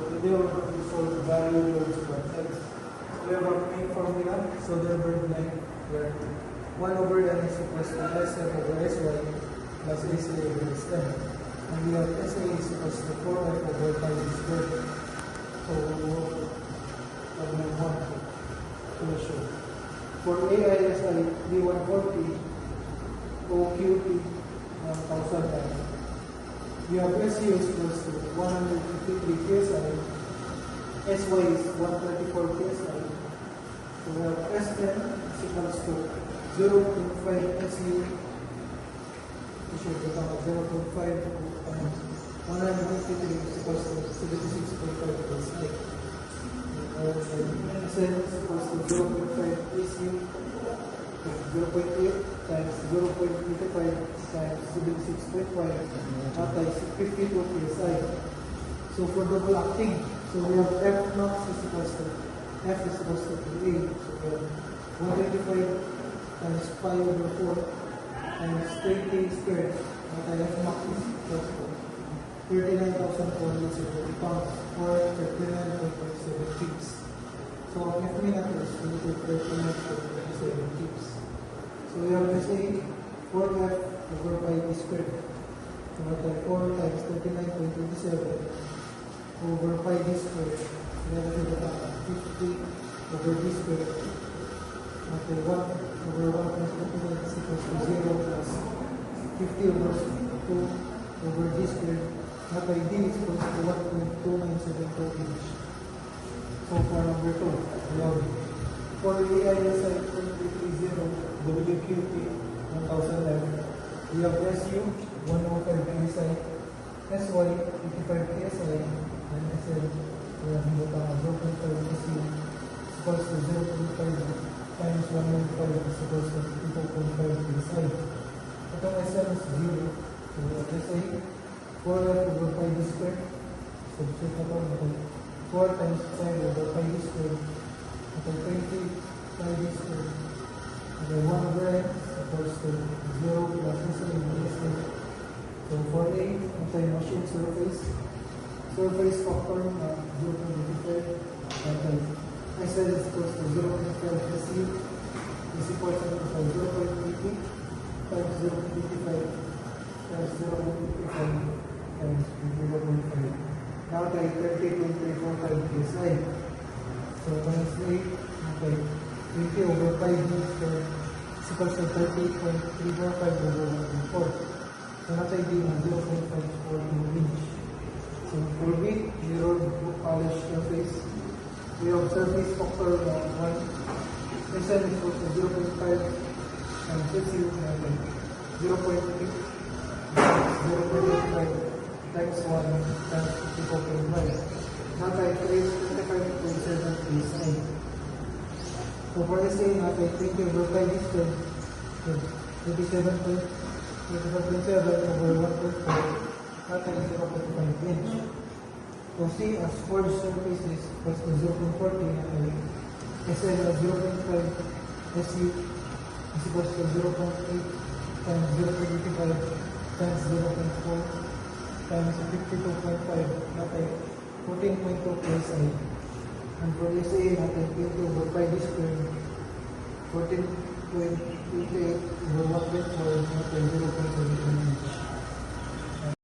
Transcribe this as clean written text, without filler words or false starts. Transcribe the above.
today we're going to solve the value loads concepts. So we have our main formula, Soderberg line, where 1 over n is equals to Sf over Sy plus Sa over Sm. And we have Sa is equals to 4f over pi squared. So we'll have to show. For AISI, D140, OQT, 1,000 times. We have SU is equals to 153 psi, SY is 134 psi. So we have Sn is equals to 0.5 SU, which should become 0.5 times 153 is equals to 76.5 psi. Sn is equals to 0.5 SU, 0.8 times 0.25 times 76.5, that is 52 psi. So for double acting, so we have F max is equals to F is equals to 3A. So we have 125 times pi over 4 times 20 squared, that F max is equals to 39,470 pounds or 39.57 kips. So F min is going to be 39.57 kips. So we have to say 4f over pi squared. So what are 4 times 39.27 over pi squared. So we have to get 50 over d squared. Okay, 1 over 1 plus 29 is equals to 0 plus 50 over 2 over d squared. Okay, d is equals to 1.2974 inch. So for number 2, we have for AISI 2330 WQT 1000 M, we have SU 105 psi, SY 85 psi, and SL we have 0.5 SU equals to 0.5 times 1.5 is equals to 2.5 psi. Itong SL is 0. So we have SA 4f over pi squared. Substitute na ito. 4 times 5 over pi squared. Ito 20 pi squared. Okay, 1 over n equals to 0 plus Sa minus n. So for A, anti-machine surface factor 0.85. Okay, Sl is equals to 0.5 Su is equals to 0.80 times 0.85 times 0.85 times 0.5. Now take 30.345 psi. So minus 8, okay, 20 over 5 squared is equals to 30.345 over 1.4. So natin din ang 0.542 inch. So for B, mirrored polished surface. We have surface factor 1. Sn is equals to 0.5 times Su, 0.8 0.85 times 1 times 54.5. Now type 25.7 psi. So for SA, natin 20 over 5 squared, 27.7 over 1.4, natin 0.5 inch. So C as forged surface is equals to 0.40, natin SL as 0.5, SU is equals to 0.8 times 0.85 times 0.4 times 52.5, natin 14.2 psi. And for SA, natin 20 over pi squared, 14.28 over 1.4, natin 0.7 inch.